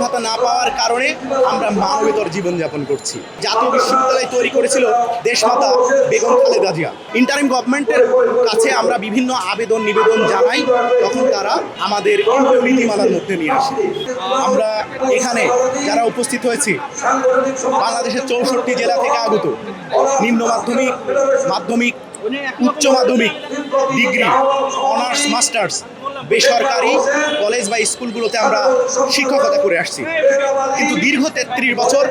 ভাতা না পাওয়ার কারণে আমরা মানবেতর জীবনযাপন করছি। জাতীয় বিশ্ববিদ্যালয় তৈরি করেছিল দেশমাতা বেগম খালেদা জিয়া। ইন্টারিম গভর্নমেন্টের কাছে আমরা বিভিন্ন আবেদন নিবেদন জানাই, তখন তারা আমাদের নীতিমালার মধ্যে নিয়ে আসে। আমরা এখানে যারা উপস্থিত হয়েছি বাংলাদেশের 64 জেলা থেকে আগত নিম্ন মাধ্যমিক, মাধ্যমিক, উচ্চ মাধ্যমিক, ডিগ্রি, অনার্স, মাস্টার্স বেসরকারি কলেজ বা স্কুলগুলোতে আমরা শিক্ষকতা করে আসছি, কিন্তু দীর্ঘ 33 বছর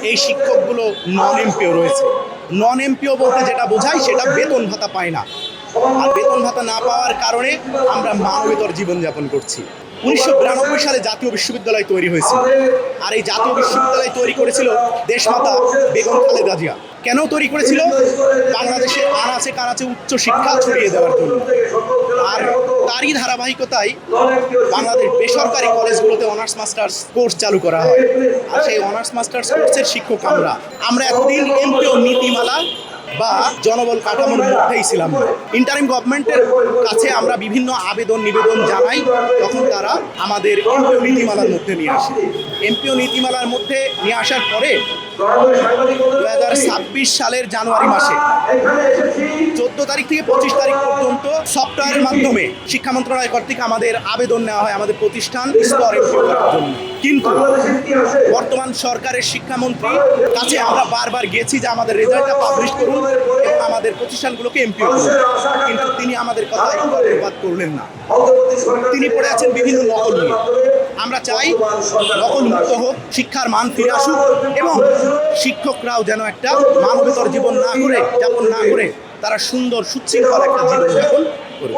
এই শিক্ষকগুলো নন এমপিও রয়েছে। নন এমপিও বলতে যেটা বোঝায় সেটা বেতন ভাতা পায় না, আর বেতন ভাতা না পাওয়ার কারণে আমরা মানবেতর জীবনযাপন করছি। 1992 সালে জাতীয় বিশ্ববিদ্যালয় তৈরি হয়েছিল, আর এই জাতীয় বিশ্ববিদ্যালয় তৈরি করেছিল দেশমাতা বেগম খালেদা জিয়া। কেন তৈরি করেছিল? বাংলাদেশের আনাচে কানাচে উচ্চ শিক্ষা ছড়িয়ে দেওয়ার জন্য। আর তারই ধারাবাহিকতায় বাংলাদেশ বেসরকারি কলেজগুলোতে অনার্স মাস্টার্স কোর্স চালু করা হয়, আর সেই অনার্স মাস্টার্স কোর্সের শিক্ষক আমরা এতদিন এমপিও নীতিমালা বা জনবল কাঠামোর মধ্যেই ছিলাম। ইন্টারিম গভর্নমেন্টের কাছে আমরা বিভিন্ন আবেদন নিবেদন জানাই, তখন তারা আমাদের এমপিও নীতিমালার মধ্যে নিয়ে আসে। এমপিও নীতিমালার মধ্যে নিয়ে আসার পরে 2026 সালের জানুয়ারি মাসে 14 তারিখ থেকে 25 তারিখ পর্যন্ত সফটওয়্যারের মাধ্যমে শিক্ষা মন্ত্রণালয় কর্তৃক আমাদের আবেদন নেওয়া হয় আমাদের প্রতিষ্ঠান স্তর এমপিও করার জন্য। কিন্তু বর্তমান সরকারের শিক্ষামন্ত্রীর কাছে আমরা বারবার গেছি যে আমাদের রেজাল্টটা পাবলিশ করুন এবং আমাদের প্রতিষ্ঠানগুলোকে এমপিও করুন, কিন্তু তিনি আমাদের কথা কর্ণপাত করলেন না। তিনি পড়ে আছেন বিভিন্ন নকল নিয়ে। আমরা চাই নকল মুক্ত হোক, শিক্ষার মান ফিরে আসুক এবং শিক্ষকরাও যেন একটা মানবেতর জীবন যাপন না করে তারা সুন্দর সুশৃঙ্খল একটা জীবন যাপন করে।